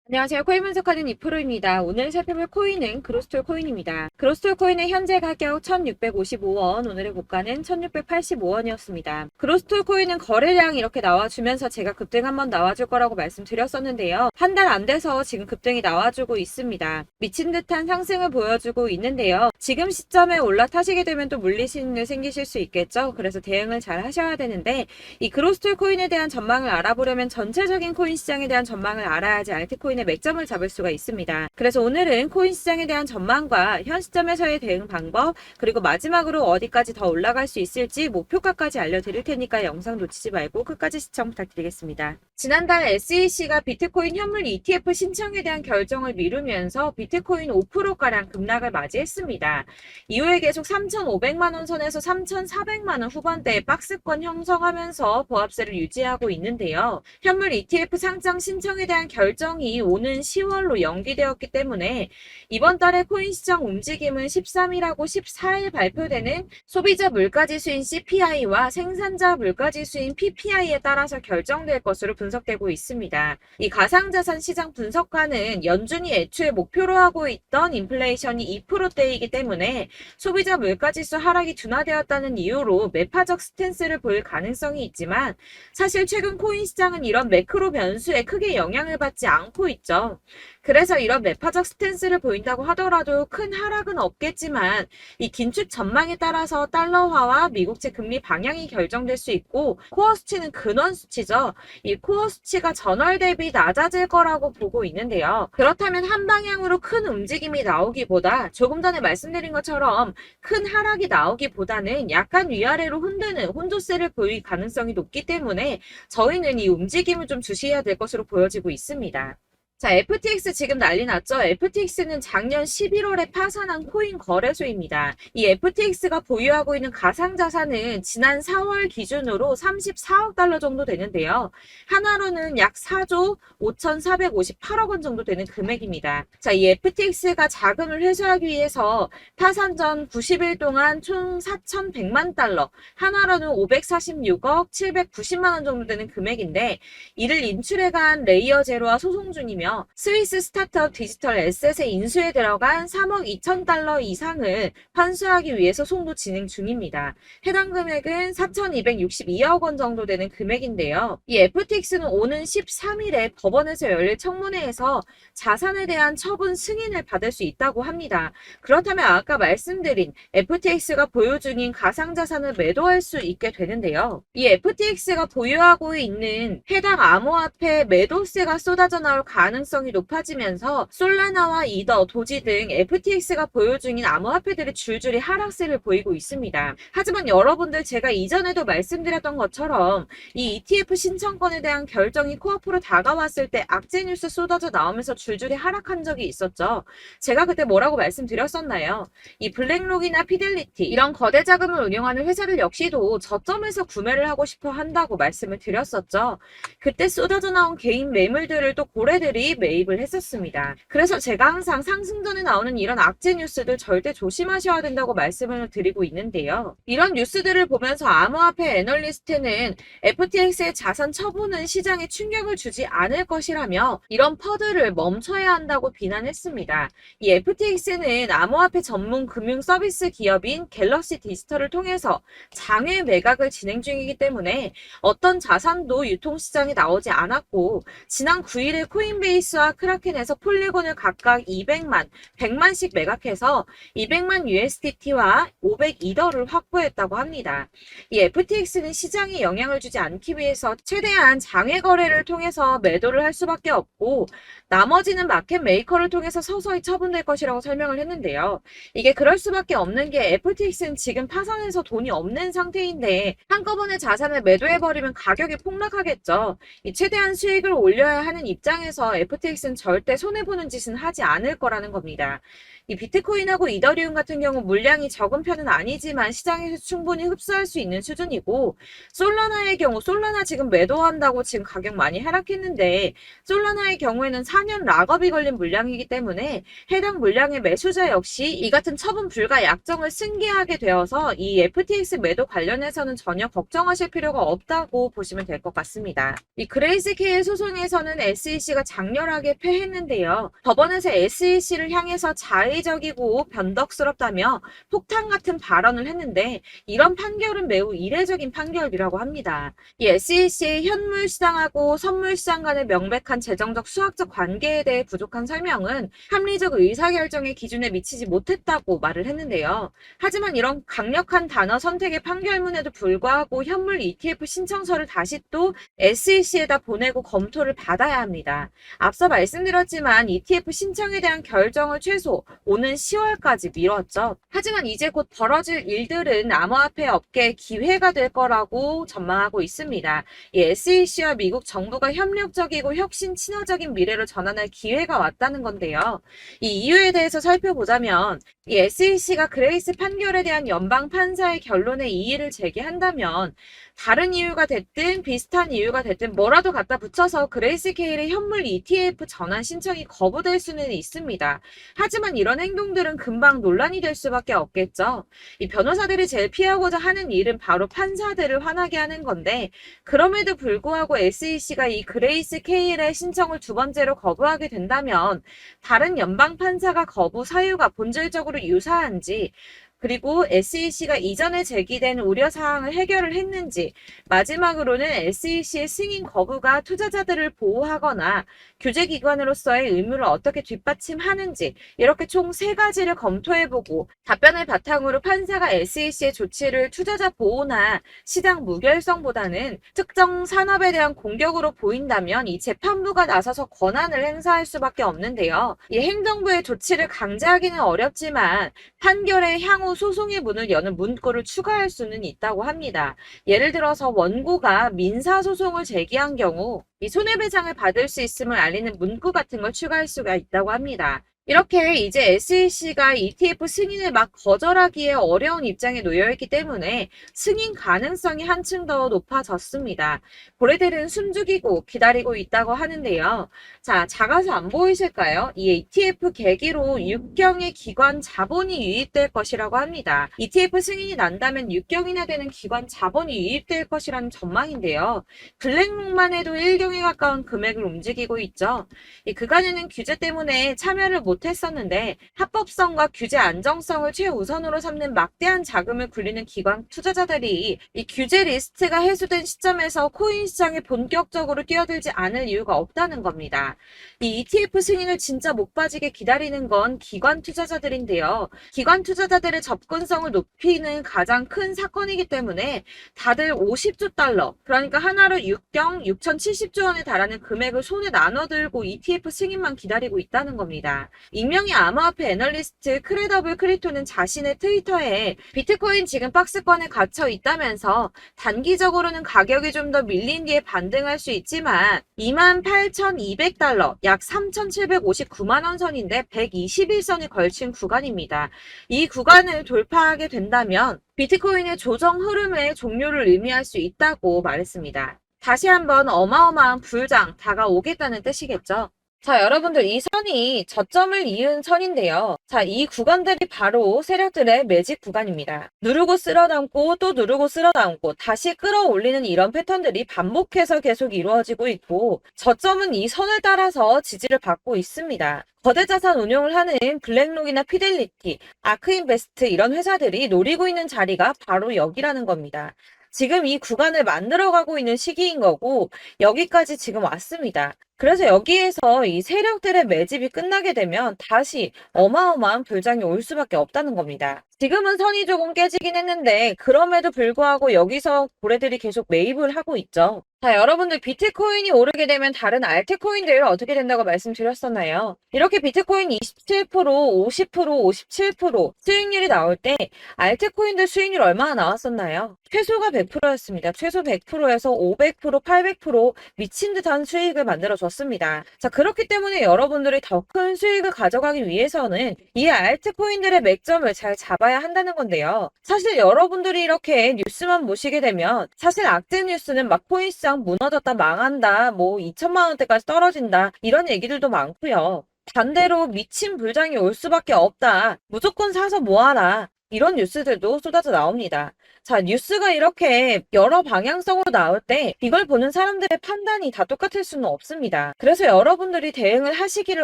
안녕하세요. 코인 분석하는 이프로입니다. 오늘 살펴볼 코인은 그로스톨 코인입니다. 그로스톨 코인의 현재 가격 1655원, 오늘의 고가는 1685원이었습니다. 그로스톨 코인은 거래량이 이렇게 나와주면서 제가 급등 한번 나와줄 거라고 말씀드렸었는데요. 한 달 안 돼서 지금 급등이 나와주고 있습니다. 미친 듯한 상승을 보여주고 있는데요. 지금 시점에 올라타시게 되면 또 물리신을 생기실 수 있겠죠. 그래서 대응을 잘 하셔야 되는데 이 그로스톨 코인에 대한 전망을 알아보려면 전체적인 코인 시장에 대한 전망을 알아야지 알트코인의 맥점을 잡을 수가 있습니다. 그래서 오늘은 코인 시장에 대한 전망과 현 시점에서의 대응 방법, 그리고 마지막으로 어디까지 더 올라갈 수 있을지 목표가까지 알려드릴 테니까 영상 놓치지 말고 끝까지 시청 부탁드리겠습니다. 지난달 SEC가 비트코인 현물 ETF 신청에 대한 결정을 미루면서 비트코인 5%가량 급락을 맞이했습니다. 이후에 계속 3,500만원 선에서 3,400만원 후반대의 박스권 형성하면서 보합세를 유지하고 있는데요. 현물 ETF 상장 신청에 대한 결정이 오는 10월로 연기되었기 때문에 이번 달에 코인 시장 움직임은 13일하고 14일 발표되는 소비자 물가지수인 CPI와 생산자 물가지수인 PPI에 따라서 결정될 것으로 분석되고 있습니다. 이 가상자산 시장 분석가는 연준이 애초에 목표로 하고 있던 인플레이션이 2%대이기 때문에 소비자 물가지수 하락이 둔화되었다는 이유로 매파적 스탠스를 보일 가능성이 있지만 사실 최근 코인 시장은 이런 매크로 변수에 크게 영향을 받지 않고 있죠. 그래서 이런 매파적 스탠스를 보인다고 하더라도 큰 하락은 없겠지만 이 긴축 전망에 따라서 달러화와 미국채 금리 방향이 결정될 수 있고 코어 수치는 근원 수치죠. 이 코어 수치가 전월 대비 낮아질 거라고 보고 있는데요. 그렇다면 한 방향으로 큰 움직임이 나오기보다 조금 전에 말씀드린 것처럼 큰 하락이 나오기보다는 약간 위아래로 흔드는 혼조세를 보일 가능성이 높기 때문에 저희는 이 움직임을 좀 주시해야 될 것으로 보여지고 있습니다. 자, FTX 지금 난리 났죠? FTX는 작년 11월에 파산한 코인 거래소입니다. 이 FTX가 보유하고 있는 가상자산은 지난 4월 기준으로 34억 달러 정도 되는데요. 하나로는 약 4조 5,458억 원 정도 되는 금액입니다. 자, 이 FTX가 자금을 회수하기 위해서 파산 전 90일 동안 총 4,100만 달러, 하나로는 546억 790만 원 정도 되는 금액인데 이를 인출해간 레이어 제로와 소송 중이며 스위스 스타트업 디지털 에셋의 인수에 들어간 3억 2천 달러 이상을 환수하기 위해 소송도 진행 중입니다. 해당 금액은 4,262억 원 정도 되는 금액인데요. 이 FTX는 오는 13일에 법원에서 열릴 청문회에서 자산에 대한 처분 승인을 받을 수 있다고 합니다. 그렇다면 아까 말씀드린 FTX가 보유 중인 가상자산을 매도할 수 있게 되는데요. 이 FTX가 보유하고 있는 해당 암호화폐 매도세가 쏟아져 나올 가능성이 높아지면서 솔라나와 이더, 도지 등 FTX가 보유 중인 암호화폐들이 줄줄이 하락세를 보이고 있습니다. 하지만 여러분들 제가 이전에도 말씀드렸던 것처럼 이 ETF 신청권에 대한 결정이 코앞으로 다가왔을 때 악재 뉴스 쏟아져 나오면서 줄줄이 하락한 적이 있었죠. 제가 그때 뭐라고 말씀드렸었나요? 이 블랙록이나 피델리티 이런 거대 자금을 운영하는 회사들 역시도 저점에서 구매를 하고 싶어 한다고 말씀을 드렸었죠. 그때 쏟아져 나온 개인 매물들을 또 고래들이 매입을 했었습니다. 그래서 제가 항상 상승 전에 나오는 이런 악재 뉴스들 절대 조심하셔야 된다고 말씀을 드리고 있는데요. 이런 뉴스들을 보면서 암호화폐 애널리스트는 FTX의 자산 처분은 시장에 충격을 주지 않을 것이라며 이런 퍼들을 멈춰야 한다고 비난했습니다. 이 FTX는 암호화폐 전문 금융 서비스 기업인 갤럭시 디지털을 통해서 장외 매각을 진행 중이기 때문에 어떤 자산도 유통시장에 나오지 않았고 지난 9일에 코인베이스와 크라켄에서 폴리곤을 각각 200만, 100만씩 매각해서 200만 USDT와 500이더를 확보했다고 합니다. 이 FTX는 시장에 영향을 주지 않기 위해서 최대한 장외 거래를 통해서 매도를 할 수밖에 없고 나머지는 마켓 메이커를 통해서 서서히 처분될 것이라고 설명을 했는데요. 이게 그럴 수밖에 없는 게 FTX는 지금 파산해서 돈이 없는 상태인데 한꺼번에 자산을 매도해버리면 가격이 폭락하겠죠. 이 최대한 수익을 올려야 하는 입장에서 FTX는 절대 손해보는 짓은 하지 않을 거라는 겁니다. 이 비트코인하고 이더리움 같은 경우 물량이 적은 편은 아니지만 시장에서 충분히 흡수할 수 있는 수준이고 솔라나의 경우 솔라나 지금 매도한다고 지금 가격 많이 하락했는데 솔라나의 경우에는 4년 락업이 걸린 물량이기 때문에 해당 물량의 매수자 역시 이 같은 처분 불가 약정을 승계하게 되어서 이 FTX 매도 관련해서는 전혀 걱정하실 필요가 없다고 보시면 될 것 같습니다. 이 그레이스케일 소송에서는 SEC가 작년 격렬하게 패했는데요. 법원에서 SEC를 향해서 자의적이고 변덕스럽다며 폭탄 같은 발언을 했는데 이런 판결은 매우 이례적인 판결이라고 합니다. 이 SEC의 현물 시장하고 선물 시장 간의 명백한 재정적 수학적 관계에 대해 부족한 설명은 합리적 의사결정의 기준에 미치지 못했다고 말을 했는데요. 하지만 이런 강력한 단어 선택의 판결문에도 불구하고 현물 ETF 신청서를 다시 또 SEC에다 보내고 검토를 받아야 합니다. 앞서 말씀드렸지만 ETF 신청에 대한 결정을 최소 오는 10월까지 미뤘죠. 하지만 이제 곧 벌어질 일들은 암호화폐 업계의 기회가 될 거라고 전망하고 있습니다. 이 SEC와 미국 정부가 협력적이고 혁신 친화적인 미래로 전환할 기회가 왔다는 건데요. 이 이유에 대해서 살펴보자면 이 SEC가 그레이스 판결에 대한 연방 판사의 결론에 이의를 제기한다면 다른 이유가 됐든 비슷한 이유가 됐든 뭐라도 갖다 붙여서 그레이스 케일의 현물 ETF 전환 신청이 거부될 수는 있습니다. 하지만 이런 행동들은 금방 논란이 될 수밖에 없겠죠. 이 변호사들이 제일 피하고자 하는 일은 바로 판사들을 화나게 하는 건데 그럼에도 불구하고 SEC가 이 그레이스 케일의 신청을 두 번째로 거부하게 된다면 다른 연방 판사가 거부 사유가 본질적으로 유사한지 그리고 SEC가 이전에 제기된 우려사항을 해결을 했는지 마지막으로는 SEC의 승인 거부가 투자자들을 보호하거나 규제기관으로서의 의무를 어떻게 뒷받침하는지 이렇게 총 3가지를 검토해보고 답변을 바탕으로 판사가 SEC의 조치를 투자자 보호나 시장 무결성보다는 특정 산업에 대한 공격으로 보인다면 이 재판부가 나서서 권한을 행사할 수밖에 없는데요. 이 행정부의 조치를 강제하기는 어렵지만 판결의 향후 소송의 문을 여는 문구를 추가할 수는 있다고 합니다. 예를 들어서 원고가 민사소송을 제기한 경우 이 손해배상을 받을 수 있음을 알리는 문구 같은 걸 추가할 수가 있다고 합니다. 이렇게 이제 SEC가 ETF 승인을 막 거절하기에 어려운 입장에 놓여있기 때문에 승인 가능성이 한층 더 높아졌습니다. 고래들은 숨죽이고 기다리고 있다고 하는데요. 자, 작아서 안 보이실까요? 이 ETF 계기로 육경의 기관 자본이 유입될 것이라고 합니다. ETF 승인이 난다면 6경이나 되는 기관 자본이 유입될 것이라는 전망인데요. 블랙록만 해도 1경에 가까운 금액을 움직이고 있죠. 이 그간에는 규제 때문에 참여를 못했었는데 합법성과 규제 안정성을 최우선으로 삼는 막대한 자금을 굴리는 기관 투자자들이 이 규제 리스트가 해소된 시점에서 코인 시장에 본격적으로 뛰어들지 않을 이유가 없다는 겁니다. 이 ETF 승인을 진짜 못 빠지게 기다리는 건 기관 투자자들인데요. 기관 투자자들의 접근성을 높이는 가장 큰 사건이기 때문에 다들 50조 달러, 그러니까 하나로 6경 6,070조 원에 달하는 금액을 손에 나눠들고 ETF 승인만 기다리고 있다는 겁니다. 익명의 암호화폐 애널리스트 크레더블 크리토는 자신의 트위터에 비트코인 지금 박스권에 갇혀 있다면서 단기적으로는 가격이 좀 더 밀린 뒤에 반등할 수 있지만 28,200달러, 약 3,759만 원 선인데 121선이 걸친 구간입니다. 이 구간을 돌파하게 된다면 비트코인의 조정 흐름의 종료를 의미할 수 있다고 말했습니다. 다시 한번 어마어마한 불장 다가오겠다는 뜻이겠죠. 자, 여러분들 이 선이 저점을 이은 선인데요. 자, 이 구간들이 바로 세력들의 매직 구간입니다. 누르고 쓸어담고 또 누르고 쓸어담고 다시 끌어올리는 이런 패턴들이 반복해서 계속 이루어지고 있고 저점은 이 선을 따라서 지지를 받고 있습니다. 거대 자산 운용을 하는 블랙록이나 피델리티, 아크인베스트 이런 회사들이 노리고 있는 자리가 바로 여기라는 겁니다. 지금 이 구간을 만들어가고 있는 시기인 거고 여기까지 지금 왔습니다. 그래서 여기에서 이 세력들의 매집이 끝나게 되면 다시 어마어마한 불장이 올 수밖에 없다는 겁니다. 지금은 선이 조금 깨지긴 했는데 그럼에도 불구하고 여기서 고래들이 계속 매입을 하고 있죠. 자, 여러분들 비트코인이 오르게 되면 다른 알트코인들 어떻게 된다고 말씀드렸었나요? 이렇게 비트코인 27%, 50%, 57% 수익률이 나올 때 알트코인들 수익률 얼마나 나왔었나요? 최소가 100%였습니다. 최소 100%에서 500%, 800% 미친 듯한 수익을 만들어줬습니다. 자, 그렇기 때문에 여러분들이 더 큰 수익을 가져가기 위해서는 이 알트코인들의 맥점을 잘 잡아야 한다는 건데요. 사실 여러분들이 이렇게 뉴스만 보시게 되면 사실 악재 뉴스는 막 코인 시장 무너졌다, 망한다, 뭐 2천만 원대까지 떨어진다 이런 얘기들도 많고요. 반대로 미친 불장이 올 수밖에 없다. 무조건 사서 모아라. 이런 뉴스들도 쏟아져 나옵니다. 자, 뉴스가 이렇게 여러 방향성으로 나올 때 이걸 보는 사람들의 판단이 다 똑같을 수는 없습니다. 그래서 여러분들이 대응을 하시기를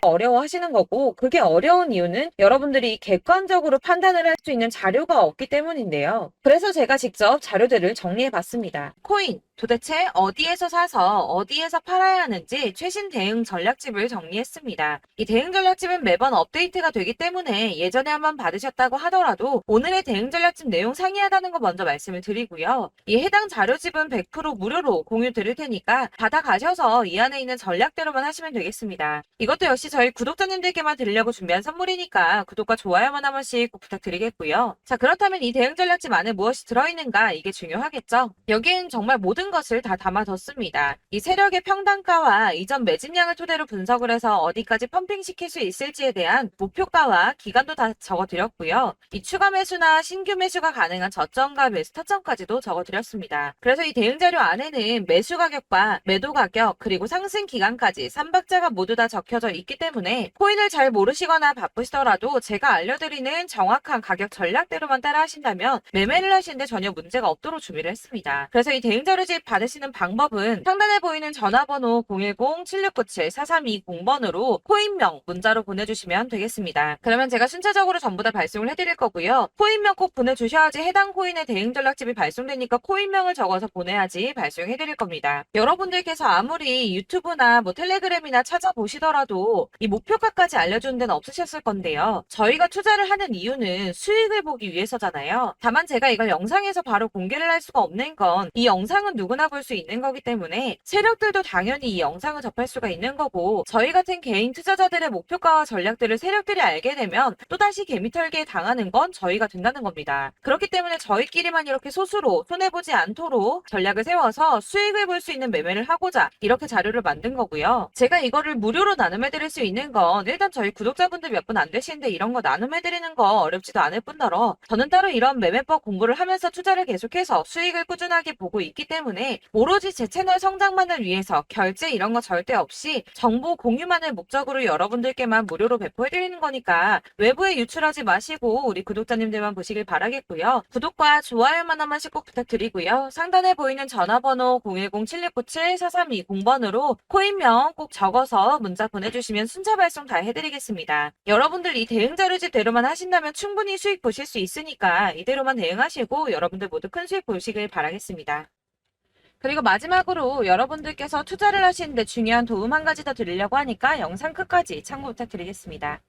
어려워하시는 거고, 그게 어려운 이유는 여러분들이 객관적으로 판단을 할 수 있는 자료가 없기 때문인데요. 그래서 제가 직접 자료들을 정리해 봤습니다. 코인, 도대체 어디에서 사서 어디에서 팔아야 하는지 최신 대응 전략집을 정리했습니다. 이 대응 전략집은 매번 업데이트가 되기 때문에 예전에 한번 받으셨다고 하더라도 오늘의 대응 전략집 내용 상이하다는 거 먼저 말씀을 드리고요. 이 해당 자료집은 100% 무료로 공유 드릴 테니까 받아가셔서 이 안에 있는 전략대로만 하시면 되겠습니다. 이것도 역시 저희 구독자님들께만 드리려고 준비한 선물이니까 구독과 좋아요만 한 번씩 꼭 부탁드리겠고요. 자, 그렇다면 이 대응 전략집 안에 무엇이 들어있는가, 이게 중요하겠죠? 여기엔 정말 모든 것을 다 담아뒀습니다. 이 세력의 평단가와 이전 매집량을 토대로 분석을 해서 어디까지 펌핑시킬 수 있을지에 대한 목표가와 기간도 다 적어드렸고요. 이 추가 매수나 신규 매수가 가능한 저점과 매수 타점까지도 적어드렸습니다. 그래서 이 대응 자료 안에는 매수 가격과 매도 가격, 그리고 상승 기간까지 3박자가 모두 다 적혀져 있기 때문에 코인을 잘 모르시거나 바쁘시더라도 제가 알려드리는 정확한 가격 전략대로만 따라 하신다면 매매를 하시는데 전혀 문제가 없도록 준비를 했습니다. 그래서 이 대응 자료집 받으시는 방법은 상단에 보이는 전화번호 010-7697-4320번으로 코인명 문자로 보내주시면 되겠습니다. 그러면 제가 순차적으로 전부 다 발송을 해드릴 거고요. 코인명 꼭 보내주셔야지 해당 코인의 대응 전략집이 발송되니까 코인명을 적어서 보내야지 발송해드릴 겁니다. 여러분들께서 아무리 유튜브나 텔레그램이나 찾아보시더라도 이 목표가까지 알려주는 데는 없으셨을 건데요. 저희가 투자를 하는 이유는 수익을 보기 위해서잖아요. 다만 제가 이걸 영상에서 바로 공개를 할 수가 없는 건 이 영상은 누구나 볼 수 있는 거기 때문에 세력들도 당연히 이 영상을 접할 수가 있는 거고, 저희 같은 개인 투자자들의 목표가와 전략들을 세력들이 알게 되면 또다시 개미털기에 당하는 건 저희가 된다는 겁니다. 그렇기 때문에 저희끼리만 이렇게 소수로 손해보지 않도록 전략을 세워서 수익을 볼 수 있는 매매를 하고자 이렇게 자료를 만든 거고요. 제가 이거를 무료로 나눔해드릴 수 있는 건 일단 저희 구독자분들 몇 분 안 되시는데 이런 거 나눔해드리는 거 어렵지도 않을 뿐더러 저는 따로 이런 매매법 공부를 하면서 투자를 계속해서 수익을 꾸준하게 보고 있기 때문에 오로지 제 채널 성장만을 위해서 결제 이런 거 절대 없이 정보 공유만을 목적으로 여러분들께만 무료로 배포해드리는 거니까 외부에 유출하지 마시고 우리 구독자님들만 보시길 바라겠고요. 구독과 좋아요만 한 번씩 꼭 부탁드리고요. 상단에 보이는 전화번호 010-7697-4320번으로 코인명 꼭 적어서 문자 보내주시면 순차 발송 다 해드리겠습니다. 여러분들 이 대응 자료집대로만 하신다면 충분히 수익 보실 수 있으니까 이대로만 대응하시고 여러분들 모두 큰 수익 보시길 바라겠습니다. 그리고 마지막으로 여러분들께서 투자를 하시는데 중요한 도움 한 가지 더 드리려고 하니까 영상 끝까지 참고 부탁드리겠습니다.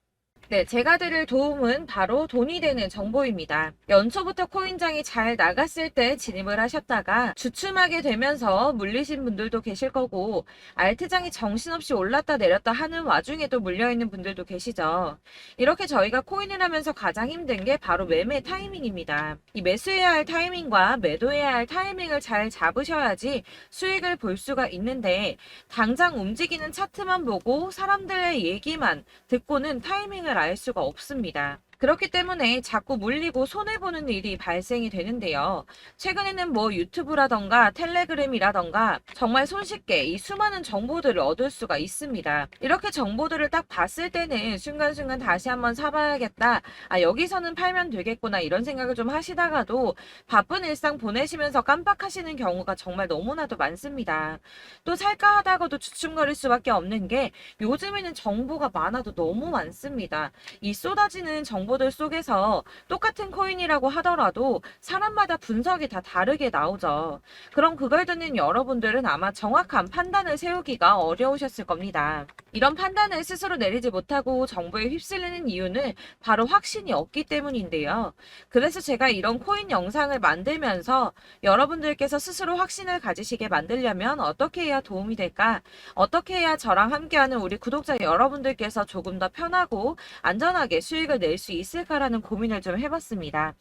네, 제가 드릴 도움은 바로 돈이 되는 정보입니다. 연초부터 코인장이 잘 나갔을 때 진입을 하셨다가 주춤하게 되면서 물리신 분들도 계실 거고, 알트장이 정신없이 올랐다 내렸다 하는 와중에도 물려있는 분들도 계시죠. 이렇게 저희가 코인을 하면서 가장 힘든 게 바로 매매 타이밍입니다. 이 매수해야 할 타이밍과 매도해야 할 타이밍을 잘 잡으셔야지 수익을 볼 수가 있는데, 당장 움직이는 차트만 보고 사람들의 얘기만 듣고는 타이밍을 알 수가 없습니다. 그렇기 때문에 자꾸 물리고 손해보는 일이 발생이 되는데요. 최근에는 유튜브라던가 텔레그램이라던가 정말 손쉽게 이 수많은 정보들을 얻을 수가 있습니다. 이렇게 정보들을 딱 봤을 때는 순간순간 다시 한번 사봐야겠다, 여기서는 팔면 되겠구나, 이런 생각을 좀 하시다가도 바쁜 일상 보내시면서 깜빡하시는 경우가 정말 너무나도 많습니다. 또 살까 하다가도 주춤거릴 수밖에 없는 게 요즘에는 정보가 많아도 너무 많습니다. 이 쏟아지는 정보들 속에서 똑같은 코인이라고 하더라도 사람마다 분석이 다 다르게 나오죠. 그럼 그걸 듣는 여러분들은 아마 정확한 판단을 세우기가 어려우셨을 겁니다. 이런 판단을 스스로 내리지 못하고 정보에 휩쓸리는 이유는 바로 확신이 없기 때문인데요. 그래서 제가 이런 코인 영상을 만들면서 여러분들께서 스스로 확신을 가지시게 만들려면 어떻게 해야 도움이 될까? 어떻게 해야 저랑 함께하는 우리 구독자 여러분들께서 조금 더 편하고 안전하게 수익을 낼 수 있을까라는 고민을 좀 해봤습니다.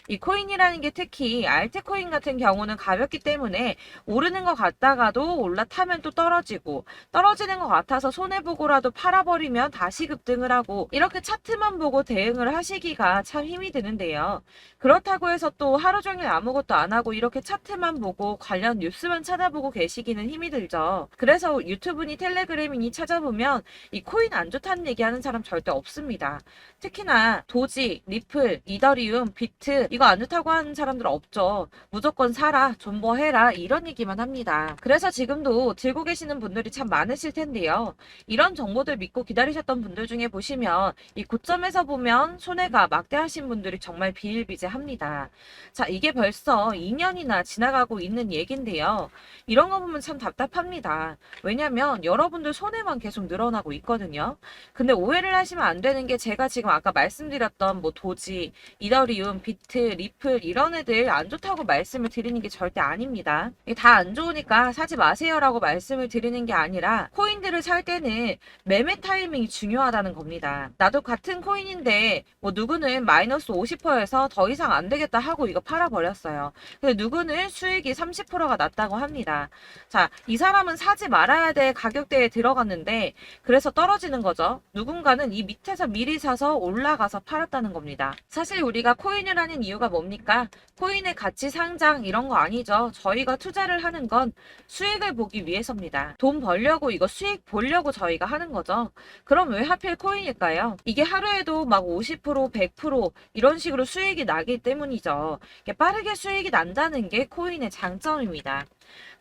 이 코인이라는 게 특히 알트코인 같은 경우는 가볍기 때문에 오르는 것 같다가도 올라타면 또 떨어지고, 떨어지는 것 같아서 손해보고라도 팔아버리면 다시 급등을 하고, 이렇게 차트만 보고 대응을 하시기가 참 힘이 드는데요. 그렇다고 해서 또 하루 종일 아무것도 안 하고 이렇게 차트만 보고 관련 뉴스만 찾아보고 계시기는 힘이 들죠. 그래서 유튜브니 텔레그램이니 찾아보면 이 코인 안 좋다는 얘기하는 사람 절대 없습니다. 특히나 도지, 리플, 이더리움, 비트 이거 안 좋다고 하는 사람들 없죠. 무조건 사라, 존버해라 이런 얘기만 합니다. 그래서 지금도 들고 계시는 분들이 참 많으실 텐데요. 이런 정보들 믿고 기다리셨던 분들 중에 보시면 이 고점에서 보면 손해가 막대하신 분들이 정말 비일비재합니다. 자, 이게 벌써 2년이나 지나가고 있는 얘긴데요. 이런 거 보면 참 답답합니다. 왜냐면 여러분들 손해만 계속 늘어나고 있거든요. 근데 오해를 하시면 안 되는 게 제가 지금 아까 말씀드렸던 뭐 도지, 이더리움, 비트, 리플 이런 애들 안 좋다고 말씀을 드리는 게 절대 아닙니다. 다 안 좋으니까 사지 마세요라고 말씀을 드리는 게 아니라 코인들을 살 때는 매매 타이밍이 중요하다는 겁니다. 나도 같은 코인인데 뭐 누구는 마이너스 50%에서 더 이상 안 되겠다 하고 이거 팔아버렸어요. 근데 누구는 수익이 30%가 났다고 합니다. 자, 이 사람은 사지 말아야 될 가격대에 들어갔는데 그래서 떨어지는 거죠. 누군가는 이 밑에서 미리 사서 올라가서 팔았다는 겁니다. 사실 우리가 코인을 하는 이유가 뭡니까? 코인의 가치 상장 이런 거 아니죠. 저희가 투자를 하는 건 수익을 보기 위해서입니다. 돈 벌려고 이거 수익 보려고 저희가 하는 거죠. 그럼 왜 하필 코인일까요? 이게 하루에도 막 50%, 100% 이런 식으로 수익이 나기 때문이죠. 빠르게 수익이 난다는 게 코인의 장점입니다.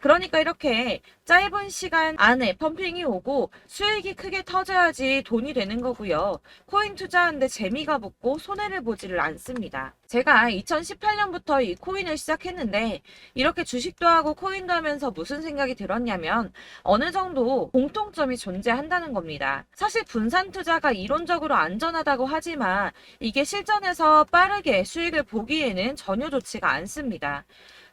그러니까 이렇게 짧은 시간 안에 펌핑이 오고 수익이 크게 터져야지 돈이 되는 거고요. 코인 투자하는데 재미가 붙고 손해를 보지를 않습니다. 제가 2018년부터 이 코인을 시작했는데 이렇게 주식도 하고 코인도 하면서 무슨 생각이 들었냐면 어느 정도 공통점이 존재한다는 겁니다. 사실 분산 투자가 이론적으로 안전하다고 하지만 이게 실전에서 빠르게 수익을 보기에는 전혀 좋지가 않습니다.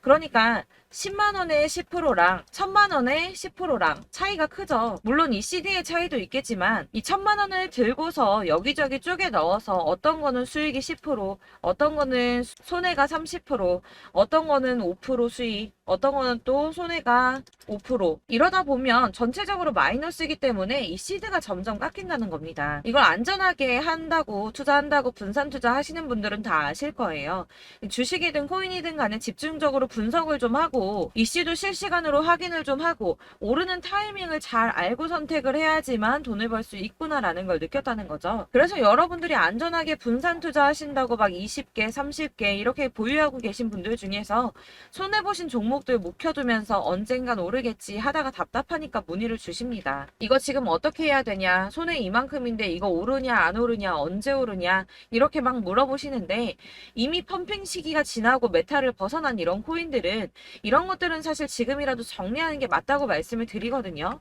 그러니까 10만 원의 10%랑 1000만 원의 10%랑 차이가 크죠. 물론 이 CD의 차이도 있겠지만 이 1000만 원을 들고서 여기저기 쪼개 넣어서 어떤 거는 수익이 10%, 어떤 거는 손해가 30%, 어떤 거는 5% 수익, 어떤 거는 또 손해가 5% 이러다 보면 전체적으로 마이너스이기 때문에 이 시드가 점점 깎인다는 겁니다. 이걸 안전하게 한다고 투자한다고 분산 투자하시는 분들은 다 아실 거예요. 주식이든 코인이든 간에 집중적으로 분석을 좀 하고 이슈도 실시간으로 확인을 좀 하고 오르는 타이밍을 잘 알고 선택을 해야지만 돈을 벌 수 있구나라는 걸 느꼈다는 거죠. 그래서 여러분들이 안전하게 분산 투자하신다고 막 20개, 30개 이렇게 보유하고 계신 분들 중에서 손해보신 종목들 묵혀두면서 언젠간 오르겠지 하다가 답답하니까 문의를 주십니다. 이거 지금 어떻게 해야 되냐? 손해 이만큼인데 이거 오르냐 안 오르냐 언제 오르냐 이렇게 막 물어보시는데 이미 펌핑 시기가 지나고 메타를 벗어난 이런 코인들은 이런 것들은 사실 지금이라도 정리하는 게 맞다고 말씀을 드리거든요.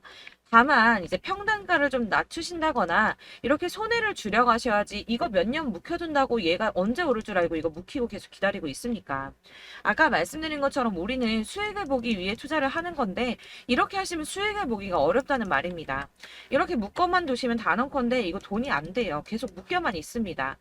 다만 이제 평단가를 좀 낮추신다거나 이렇게 손해를 줄여가셔야지 이거 몇 년 묵혀둔다고 얘가 언제 오를 줄 알고 이거 묵히고 계속 기다리고 있습니까? 아까 말씀드린 것처럼 우리는 수익을 보기 위해 투자를 하는 건데 이렇게 하시면 수익을 보기가 어렵다는 말입니다. 이렇게 묶어만 두시면 단언컨대 이거 돈이 안 돼요. 계속 묶여만 있습니다.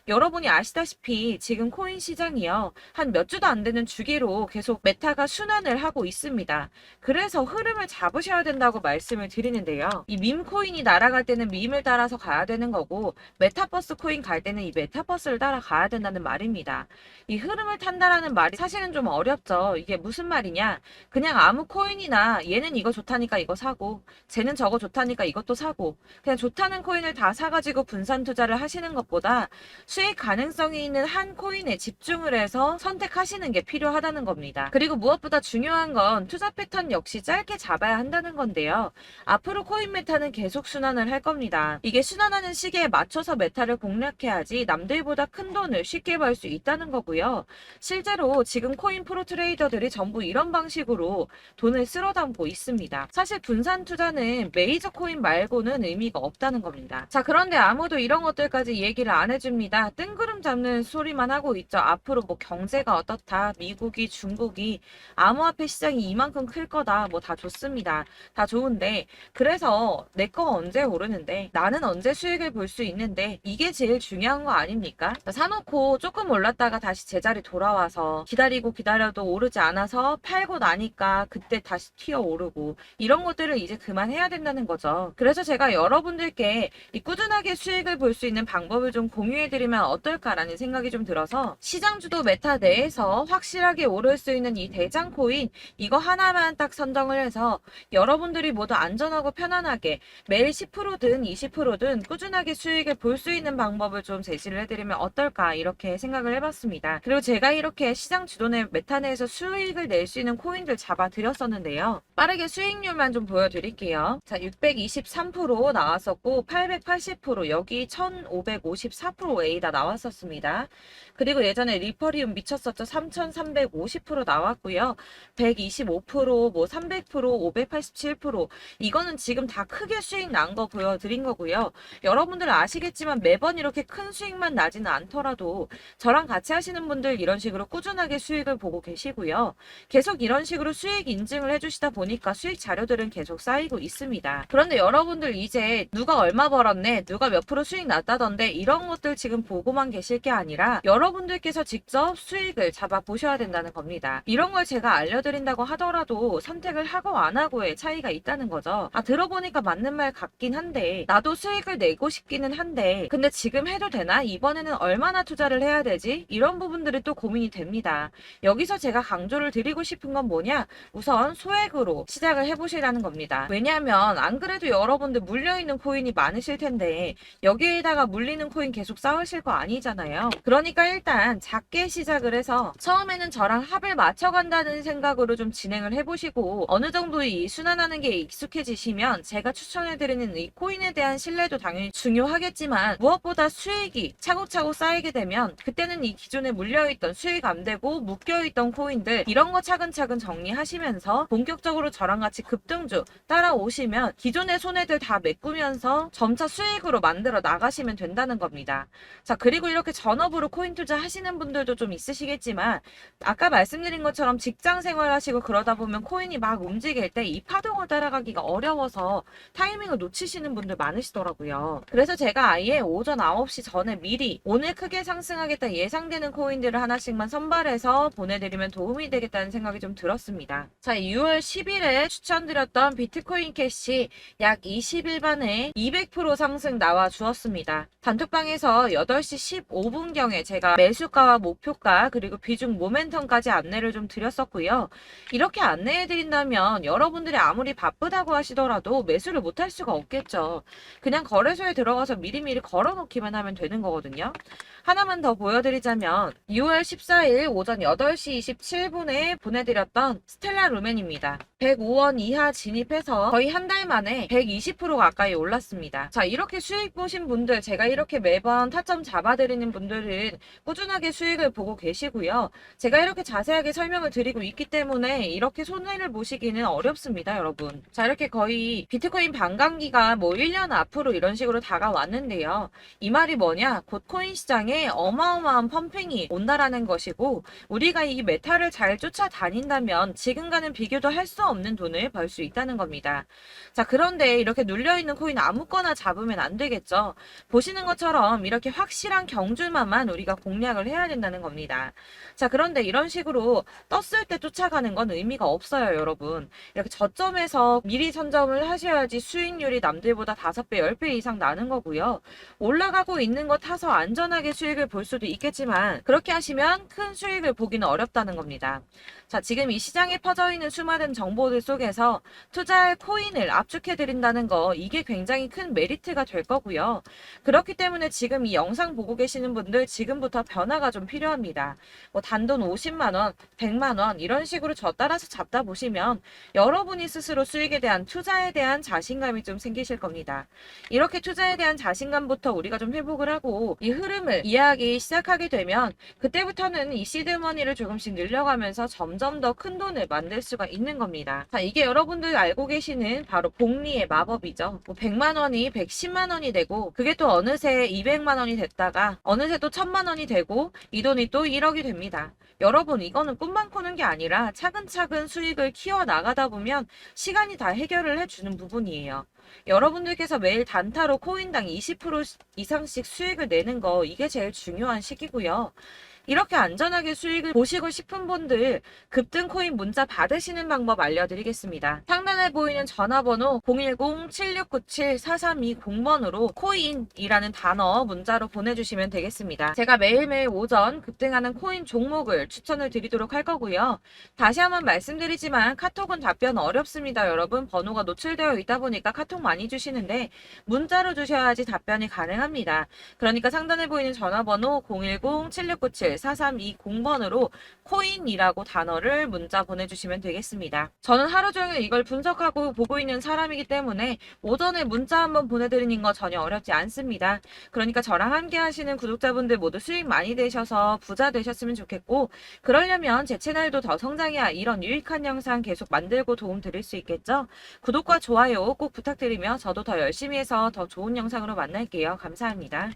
여러분이 아시다시피 지금 코인 시장이요. 한 몇 주도 안 되는 주기로 계속 메타가 순환을 하고 있습니다. 그래서 흐름을 잡으셔야 된다고 말씀을 드리는데요. 이 밈 코인이 날아갈 때는 밈을 따라서 가야 되는 거고 메타버스 코인 갈 때는 이 메타버스를 따라가야 된다는 말입니다. 이 흐름을 탄다라는 말이 사실은 좀 어렵죠. 이게 무슨 말이냐? 그냥 아무 코인이나 얘는 이거 좋다니까 이거 사고 쟤는 저거 좋다니까 이것도 사고 그냥 좋다는 코인을 다 사가지고 분산 투자를 하시는 것보다 수익 가능성이 있는 한 코인에 집중을 해서 선택하시는 게 필요하다는 겁니다. 그리고 무엇보다 중요한 건 투자 패턴 역시 짧게 잡아야 한다는 건데요. 앞으로 코인 메타는 계속 순환을 할 겁니다. 이게 순환하는 시기에 맞춰서 메타를 공략해야지 남들보다 큰 돈을 쉽게 벌 수 있다는 거고요. 실제로 지금 코인 프로 트레이더들이 전부 이런 방식으로 돈을 쓸어 담고 있습니다. 사실 분산 투자는 메이저 코인 말고는 의미가 없다는 겁니다. 자, 그런데 아무도 이런 것들까지 얘기를 안 해줍니다. 뜬구름 잡는 소리만 하고 있죠. 앞으로 뭐 경제가 어떻다, 미국이, 중국이, 암호화폐 시장이 이만큼 클 거다, 뭐 다 좋습니다. 다 좋은데 그래서 내 거가 언제 오르는데 나는 언제 수익을 볼 수 있는데 이게 제일 중요한 거 아닙니까? 사놓고 조금 올랐다가 다시 제자리 돌아와서 기다리고 기다려도 오르지 않아서 팔고 나니까 그때 다시 튀어 오르고 이런 것들을 이제 그만해야 된다는 거죠. 그래서 제가 여러분들께 이 꾸준하게 수익을 볼 수 있는 방법을 좀 공유해드리면 어떨까라는 생각이 좀 들어서 시장주도 메타 내에서 확실하게 오를 수 있는 이 대장 코인 이거 하나만 딱 선정을 해서 여러분들이 모두 안전 안전하고 편안하게 매일 10%든 20%든 꾸준하게 수익을 볼 수 있는 방법을 좀 제시를 해드리면 어떨까 이렇게 생각을 해봤습니다. 그리고 제가 이렇게 시장 주도내 메타 내에서 수익을 낼 수 있는 코인들 잡아드렸었는데요. 빠르게 수익률만 좀 보여드릴게요. 자, 623% 나왔었고 880% 여기 1554%A다 나왔었습니다. 그리고 예전에 리퍼리움 미쳤었죠. 3350% 나왔고요. 125%, 뭐 300%, 587% 이거는 지금 다 크게 수익 난 거 보여드린 거고요. 여러분들은 아시겠지만 매번 이렇게 큰 수익만 나지는 않더라도 저랑 같이 하시는 분들 이런 식으로 꾸준하게 수익을 보고 계시고요. 계속 이런 식으로 수익 인증을 해주시다 보니까 수익 자료들은 계속 쌓이고 있습니다. 그런데 여러분들 이제 누가 얼마 벌었네, 누가 몇 프로 수익 났다던데 이런 것들 지금 보고만 계실 게 아니라 여러분들께서 직접 수익을 잡아 보셔야 된다는 겁니다. 이런 걸 제가 알려드린다고 하더라도 선택을 하고 안 하고의 차이가 있다는 거죠. 들어보니까 맞는 말 같긴 한데 나도 수익을 내고 싶기는 한데 근데 지금 해도 되나? 이번에는 얼마나 투자를 해야 되지? 이런 부분들이 또 고민이 됩니다. 여기서 제가 강조를 드리고 싶은 건 뭐냐? 우선 소액으로 시작을 해보시라는 겁니다. 왜냐하면 안 그래도 여러분들 물려있는 코인이 많으실 텐데 여기에다가 물리는 코인 계속 쌓으실 거 아니잖아요. 그러니까 일단 작게 시작을 해서 처음에는 저랑 합을 맞춰간다는 생각으로 좀 진행을 해보시고 어느 정도 이 순환하는 게 익숙해지시면 제가 추천해드리는 이 코인에 대한 신뢰도 당연히 중요하겠지만 무엇보다 수익이 차곡차곡 쌓이게 되면 그때는 이 기존에 물려있던 수익 안 되고 묶여있던 코인들 이런 거 차근차근 정리하시면서 본격적으로 저랑 같이 급등주 따라오시면 기존의 손해들 다 메꾸면서 점차 수익으로 만들어 나가시면 된다는 겁니다. 자, 그리고 이렇게 전업으로 코인 투자 하시는 분들도 좀 있으시겠지만 아까 말씀드린 것처럼 직장 생활하시고 그러다 보면 코인이 막 움직일 때 이 파동을 따라가기가 어려워서 타이밍을 놓치시는 분들 많으시더라고요. 그래서 제가 아예 오전 9시 전에 미리 오늘 크게 상승하겠다 예상되는 코인들을 하나씩만 선발해서 보내드리면 도움이 되겠다는 생각이 좀 들었습니다. 자, 6월 10일에 추천드렸던 비트코인 캐시 약 20일 만에 200% 상승 나와 주었습니다. 단톡방에서 8시 15분경에 제가 매수가와 목표가 그리고 비중 모멘텀까지 안내를 좀 드렸었고요. 이렇게 안내해드린다면 여러분들이 아무리 바쁘다고 하시더라도 매수를 못할 수가 없겠죠. 그냥 거래소에 들어가서 미리미리 걸어놓기만 하면 되는 거거든요. 하나만 더 보여드리자면 6월 14일 오전 8시 27분에 보내드렸던 스텔라 루멘입니다. 105원 이하 진입해서 거의 한 달 만에 120% 가까이 올랐습니다. 자, 이렇게 수익 보신 분들, 제가 이렇게 매번 타점 잡아드리는 분들은 꾸준하게 수익을 보고 계시고요. 제가 이렇게 자세하게 설명을 드리고 있기 때문에 이렇게 손해를 보시기는 어렵습니다, 여러분. 자, 이렇게 거의 비트코인 반감기가 뭐 1년 앞으로 이런 식으로 다가왔는데요. 이 말이 뭐냐? 곧 코인 시장에 어마어마한 펌핑이 온다라는 것이고 우리가 이 메타를 잘 쫓아다닌다면 지금과는 비교도 할 수 없는 돈을 벌 수 있다는 겁니다. 자, 그런데 이렇게 눌려있는 코인 아무거나 잡으면 안 되겠죠. 보시는 것처럼 이렇게 확실한 경주만만 우리가 공략을 해야 된다는 겁니다. 자, 그런데 이런 식으로 떴을 때 쫓아가는 건 의미가 없어요, 여러분. 이렇게 저점에서 미리 선점을 하셔야지 수익률이 남들보다 5배, 10배 이상 나는 거고요. 올라가고 있는 거 타서 안전하게 수익을 볼 수도 있겠지만 그렇게 하시면 큰 수익을 보기는 어렵다는 겁니다. 자, 지금 이 시장에 퍼져 있는 수많은 정보들 속에서 투자할 코인을 압축해드린다는 거 이게 굉장히 큰 메리트가 될 거고요. 그렇기 때문에 지금 이 영상 보고 계시는 분들 지금부터 변화가 좀 필요합니다. 뭐 단돈 50만원, 100만원 이런 식으로 저 따라서 잡다 보시면 여러분이 스스로 수익에 대한 투자에 대한 자신감이 좀 생기실 겁니다. 이렇게 투자에 대한 자신감부터 우리가 좀 회복을 하고 이 흐름을 이해하기 시작하게 되면 그때부터는 이 시드머니를 조금씩 늘려가면서 점점 더 큰 돈을 만들 수가 있는 겁니다. 자, 이게 여러분들 알고 계시는 바로 복리의 마법이죠. 뭐 100만원이 110만원이 되고 그게 또 어느새 200만원이 됐다가 어느새 또 1000만원이 되고 이 돈이 또 1억이 됩니다. 여러분, 이거는 꿈만 꾸는 게 아니라 차근차근 수익을 키워 나가다 보면 시간이 다 해결을 해주는 부분이에요. 여러분들께서 매일 단타로 코인당 20% 이상씩 수익을 내는 거 이게 제일 중요한 시기고요. 이렇게 안전하게 수익을 보시고 싶은 분들 급등 코인 문자 받으시는 방법 알려드리겠습니다. 상단에 보이는 전화번호 010-7697-4320번으로 코인이라는 단어 문자로 보내주시면 되겠습니다. 제가 매일매일 오전 급등하는 코인 종목을 추천을 드리도록 할 거고요. 다시 한번 말씀드리지만 카톡은 답변 어렵습니다. 여러분 번호가 노출되어 있다 보니까 카톡 많이 주시는데 문자로 주셔야지 답변이 가능합니다. 그러니까 상단에 보이는 전화번호 010-7697-4320번으로 코인이라고 단어를 문자 보내주시면 되겠습니다. 저는 하루 종일 이걸 분석하고 보고 있는 사람이기 때문에 오전에 문자 한번 보내드리는 거 전혀 어렵지 않습니다. 그러니까 저랑 함께 하시는 구독자분들 모두 수익 많이 되셔서 부자 되셨으면 좋겠고, 그러려면 제 채널도 더 성장해야 이런 유익한 영상 계속 만들고 도움 드릴 수 있겠죠? 구독과 좋아요 꼭 부탁드리며 저도 더 열심히 해서 더 좋은 영상으로 만날게요. 감사합니다.